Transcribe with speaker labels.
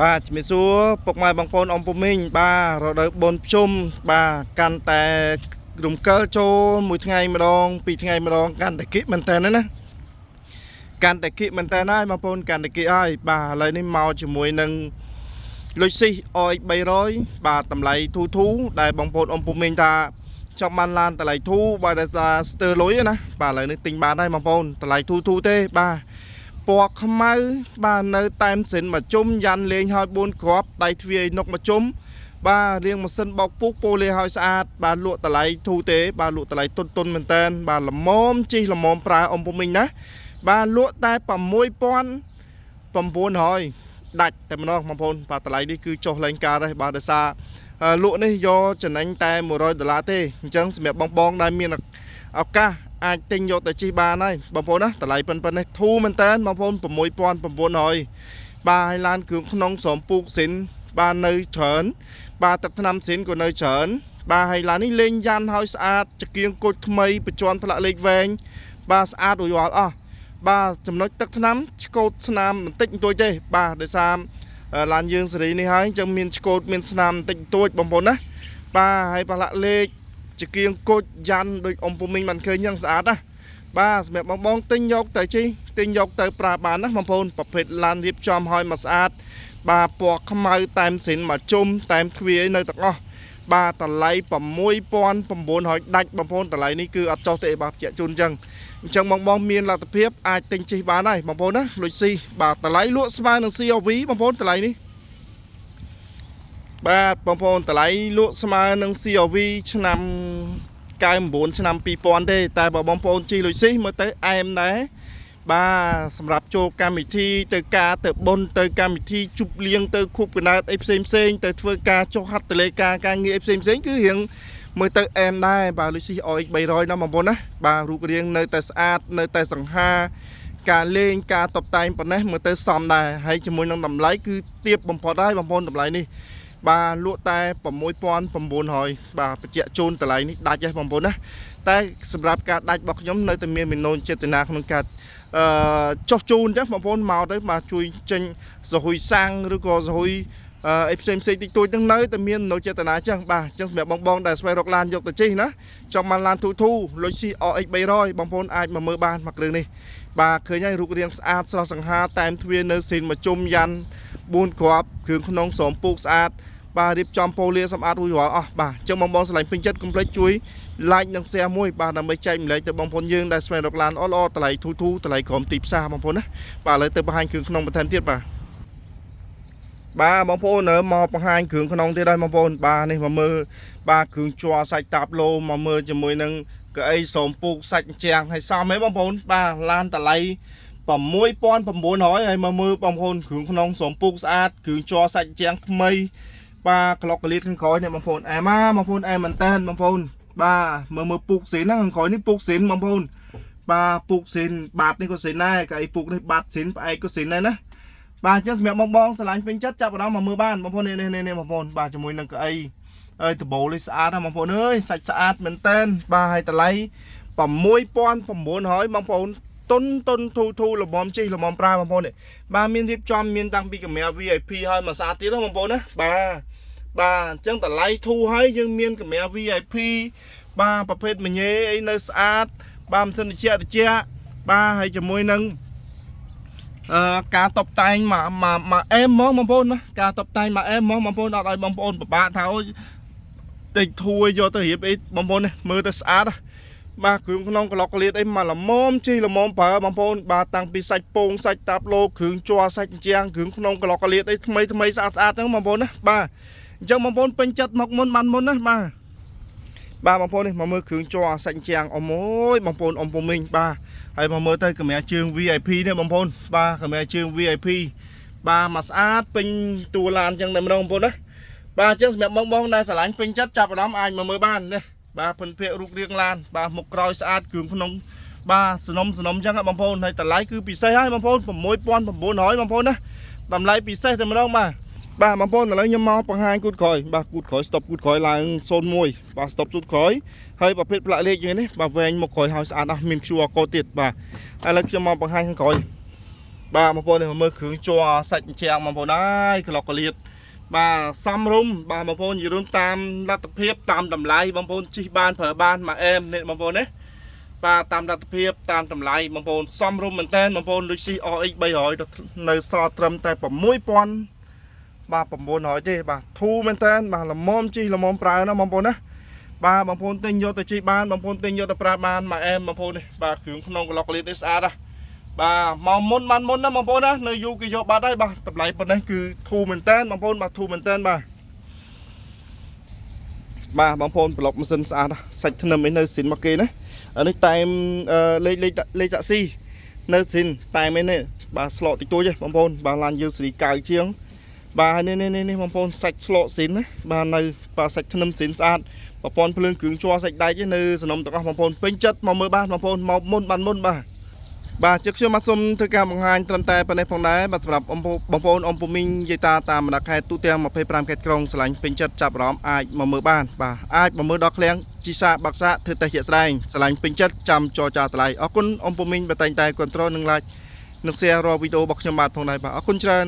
Speaker 1: បាទជំរាបសួរពុកម៉ែបងប្អូនអ៊ំពុំមីងបាទរដូវបុណ្យភ្ជុំបាទកាន់តែរំកិលចូលមួយថ្ងៃម្ដងពីរថ្ងៃម្ដងកាន់តែគិមែនតើណាកាន់តែគិមែនតើហើយបងប្អូនកាន់តែគិហើយបាទឥឡូវនេះមកជាមួយនឹងលុយស៊ីអយ300បាទតម្លៃធូដែលបងប្អូនអ៊ំពុំមីងថាចង់បានឡានតម្លៃធូបាទដោយសារស្ទើរលុយណាបាទឥឡូវនេះទិញបានហើយបងប្អូនតម្លៃធូទេបាទពណ៌ខ្មៅបាទនៅតែមសិនមកជុំយ៉ាន់លេងឲ្យ4គ្រាប់ដៃទ្វាយនុកមកជុំបាទរៀងម៉ាស៊ីនបោកពុះពោលេឲ្យស្អាតបាទលក់តម្លៃធូទេបាទលក់តម្លៃទុនមែនតើបាទល្មមជីល្មមប្រើអ៊ំពុំមីងណាបាទលក់តែ6900ដាច់តែម្ដងបងប្អូនបាទតម្លៃនេះគឺចុះឡើងការដែរបាទដោយសារលក់នេះយកចំណេញតែ$100ទេអញ្ចឹងសម្រាប់បងដែលមានឱកាសអាចទិញយកទៅជិះបានហើយបងប្អូនណាតម្លៃប៉ុណ្ណេះធូរមែនតើបងប្អូន6900បាទហើយឡានគ្រឿងក្នុងស្រោមពូកសិនបាទនៅច្រើនបាទទឹកថ្នាំសិនក៏នៅច្រើនបាទហើយឡាននេះលេងយ៉ាន់ហើយស្អាតចង្គៀងគុជថ្មីបញ្ជាន់ផ្លាកលេខវែងបាទស្អាតរួចរាល់អស់បាទចំណុចទឹកថ្នាំឆ្កូតស្នាមបន្តិចបន្តួចទេបាទដោយសារឡានយើងសេរីនេះហើយអញ្ចឹងមានឆ្កូតមានស្នាមបន្តិចបន្តួចបងប្អូនណាបាទហើយផ្លាកលេខចង្គៀងគុជយ៉ាន់ដូចអ៊ំពុំមីងបានឃើញយ៉ាងស្អាតណាបាទសម្រាប់បងទិញយកទៅជិះទិញយកទៅប្រើបានណាបងប្អូនប្រភេទឡានរៀបចំឲ្យមកស្អាតបាទពណ៌ខ្មៅតែមសិនមកជុំតែមទ្វាយនៅទាំងអស់បាទតម្លៃ6900ដាច់បងប្អូនតម្លៃនេះគឺអត់ចុះទេបាទបញ្ជាក់ជូនអញ្ចឹងបងមានលទ្ធភាពអាចទិញជិះបានហើយបងប្អូនណាលុយស៊ីបាទតម្លៃលក់ស្មើនឹង CRV បងប្អូនតម្លៃនេះបាទបងប្អូនតម្លៃលក់ស្មើនឹង CRV ឆ្នាំ99ឆ្នាំ2000ទេតែបើបងប្អូនជីលុយស៊ីមើលទៅអែមដែរបាទសម្រាប់ចូលកម្មវិធីទៅការទៅបុណ្យទៅកម្មវិធីជប់លៀងទៅខួបកំណើតអីផ្សេងទៅធ្វើការចុះហត្ថលេខាការងារអីផ្សេងគឺរៀងមើលទៅអែមដែរបាទលុយស៊ី OX 300ណាបងប្អូនណាបាទរូបរាងនៅតែស្អាតនៅតែសង្ហាការលេងការតុបតែងប៉ុណ្ណេះមើលទៅសមដែរហើយជាមួយនឹងតម្លៃគឺទាបបំផុតហើយបងប្អូនតម្លៃនេះបាទលក់តែ6900បាទបញ្ជាក់ជូនតម្លៃនេះដាច់ហ៎បងប្អូនណាតែសម្រាប់ការដាច់របស់ខ្ញុំនៅតែមានមីណូនចេតនាក្នុងការចុះជូនចឹងបងប្អូនមកទៅបាទជួយចេញសហួយសាំងឬក៏សហួយអីផ្សេងតិចតួចទាំងនៅតែមាននៅចេតនាចឹងបាទចឹងសម្រាប់បងដែលស្វែងរកឡានយកទៅជិះណាចង់បានឡានធូលុយស៊ី OX 300បងប្អូនអាចមកមើលបានមកគ្រឿងនេះបាទឃើញហើយរូបរាងស្អាតស្រស់សង្ហាតែមទ្វារនៅស៊ីនមកជុំយ៉ាន់4គ្រាប់គ្រឿងក្នុងស្រោមពូកស្អាតបាទរៀបចំប៉ូលាសម្អាតរួចរាល់អស់បាទអញ្ចឹងបងស្រឡាញ់ពេញចិត្តកុំភ្លេចជួយ like និង share មួយបាទដើម្បីចែកម្លែកទៅបងប្អូនយើងដែលស្វែងរកឡានល្អតម្លៃធូតម្លៃក្រោមទីផ្សារបងប្អូនណាបាទឥឡូវទៅបង្ហាញគ្រឿងក្នុងបន្ថែមទៀតបាទបងប្អូនមកបង្ហាញគ្រឿងក្នុងទៀតហើយបងប្អូនបាទនេះមកមើលបាទគ្រឿងជ័រសាច់តាប់ឡូមកមើលជាមួយនឹងកៅអីស្រោមពូកសាច់ជាងហើយសមហ៎បងប្អូនបាទឡានតម្លៃ6900ហើយមកមើលបងប្អូនគ្រឿងក្នុងស្រោមពូកស្អាតគ្រឿងជ័រសាច់ជាងថ្មីបាទក្លុកកលៀតខាងក្រោយនេះបងប្អូនអែមបងប្អូនអែមមែនតើបងប្អូនបាទមើលពូកស៊ីនហ្នឹងខាងក្រោយនេះពូកស៊ីនបងប្អូនបាទពូកស៊ីនបាតនេះក៏ស៊ីនដែរកៅអីពូកនេះបាតស៊ីនផ្អែកក៏ស៊ីនដែរណាបាទអញ្ចឹងសម្រាប់បងស្រឡាញ់ពេញចិត្តចាប់អារម្មណ៍មកមើលបានបងប្អូននេះបងប្អូនបាទជាមួយនឹងកៅអីដបូលនេះស្អាតណាបងប្អូនអើយសាច់ស្អាតមែនតើបាទហើយតម្លៃ6900បងប្អូនតុនធូល្មមជិះល្មមប្រើបងប្អូននេះបាទមានរៀបចំមានតាំងពីកាមេរ៉ា VIP ហើយមកស្អាតទៀតបងប្អូនណាបាទអញ្ចឹងតម្លៃធូហើយយើងមានកាមេរ៉ា VIP បាទប្រភេទមញ៉េអីនៅស្អាតបាទម៉ាស៊ីនត្រជាក់បាទហើយជាមួយនឹងការតុបតែងមកអែមហ្មងបងប្អូនណាការតុបតែងមកអែមហ្មងបងប្អូនអត់ឲ្យបងប្អូនពិបាកថាអូតិចធួយយកទៅរៀបអីបងប្អូននេះមើលទៅស្អាតបាទគ្រឿងក្នុងក្លុកកលៀតអីមកល្មមជីល្មមប្រើបងប្អូនបាទតាំងពីសាច់ពងសាច់តាប់ឡូគ្រឿងជ័រសាច់ជាងគ្រឿងក្នុងក្លុកកលៀតអីថ្មីស្អាតហ្នឹងបងប្អូនណាបាទអញ្ចឹងបងប្អូនពេញចិត្តមកមុនបានមុនណាបាទបងប្អូននេះមកមើលគ្រឿងជ័រសាច់ជាងអមអើយបងប្អូនអ៊ំពុំមីងបាទហើយមកមើលទៅកាមេរ៉ាជើង VIP នេះបងប្អូនបាទកាមេរ៉ាជើង VIP បាទមកស្អាតពេញតួឡានអញ្ចឹងតែម្ដងបងប្អូនណាបាទអញ្ចឹងសម្រាប់បងដែលស្រឡាញ់ពេញចិត្តចាប់អារម្មណ៍អាចមកមើលបាននេះបាទភិនភាគរូបរាងឡានបាទមុខក្រោយស្អាតគ្រឿងក្នុងបាទសនំអញ្ចឹងបងប្អូនហើយតម្លៃគឺពិសេសហើយបងប្អូន6900បងប្អូនណាតម្លៃពិសេសតែម្ដងបាទបងប្អូនឥឡូវខ្ញុំមកបង្ហាញគូតក្រោយបាទគូតក្រោយ stop គូតក្រោយឡើង01បាទ stop គូតក្រោយហើយប្រភេទផ្លាកលេខយ៉ាងនេះបាទវែងមុខក្រោយហើយស្អាតអស់មាន QR code ទៀតបាទឥឡូវខ្ញុំមកបង្ហាញខាងក្រោយ បាទបងប្អូននេះមើលគ្រឿងជ័រសាច់ជាងបងប្អូនហើយក្លុកក្លៀតបាទសំរុំបាទបងប្អូននិយាយរួមតាមលទ្ធភាពតាមតម្លៃបងប្អូនជិះបានប្រើបានមួយអែមនេះបងប្អូនណាបាទតាមលទ្ធភាពតាមតម្លៃបងប្អូនសំរុំមែនតើបងប្អូនដូច CRX 300នៅសល់ត្រឹមតែ 6000 បាទ900ទេបាទធូរមែនតើបាទល្មមជិះល្មមប្រើណាបងប្អូនណាបាទបងប្អូនទិញយកទៅជិះបានបងប្អូនទិញយកទៅប្រើបានមួយអែមបងប្អូននេះបាទគ្រឿងក្នុងក្លុកក្លៀតនេះស្អាតណាបាទមកមុនបានមុនណាបងប្អូនណានៅយូរគេយកបាត់ហើយបាទតម្លៃប៉ុណ្ណេះគឺធូរមែនតើបងប្អូនបាទធូរមែនតើបាទបងប្អូនប្លុកម៉ាស៊ីនស្អាតសាច់ធ្នឹមឯនៅស៊ីនមកគេណានេះតែមលេខតាក់ស៊ីនៅស៊ីនតែមឯនេះបាទស្លកតិចតួចទេបងប្អូនបាទឡានយើងសេរីកៅជាងបាទនេះបងប្អូនសាច់ស្លកស៊ីនណាបាទនៅបាទសាច់ធ្នឹមស៊ីនស្អាតប្រព័ន្ធភ្លើងគ្រឿងជ័រសាច់ដែកនៅសំណុំទាំងអស់បងប្អូនពេញចិត្តមកមើលបានបងប្អូនមកមុនបានមុនបាទជិះខ្ញុំមកសុំធ្វើការបង្ហាញត្រឹមតែប៉ុណ្ណេះផងដែរបាទសម្រាប់បងប្អូនអ៊ំពូមីងយាយតាតាមបណ្ដាខេត្តទូទាំង25ខេត្តក្រុងឆ្លាញ់ពេញចិត្តចាប់អារម្មណ៍អាចមកមើលបានបាទអាចមកមើលដល់ឃ្លាំងជីសាបាក់សាធ្វើតេស្តជាក់ស្ដែងឆ្លាញ់ពេញចិត្តចាំចរចាតម្លៃអរគុណអ៊ំពូមីងបើតែងតែគ្រប់គ្រងនិង like និង share រាល់វីដេអូរបស់ខ្ញុំបាទផងដែរបាទអរគុណច្រើន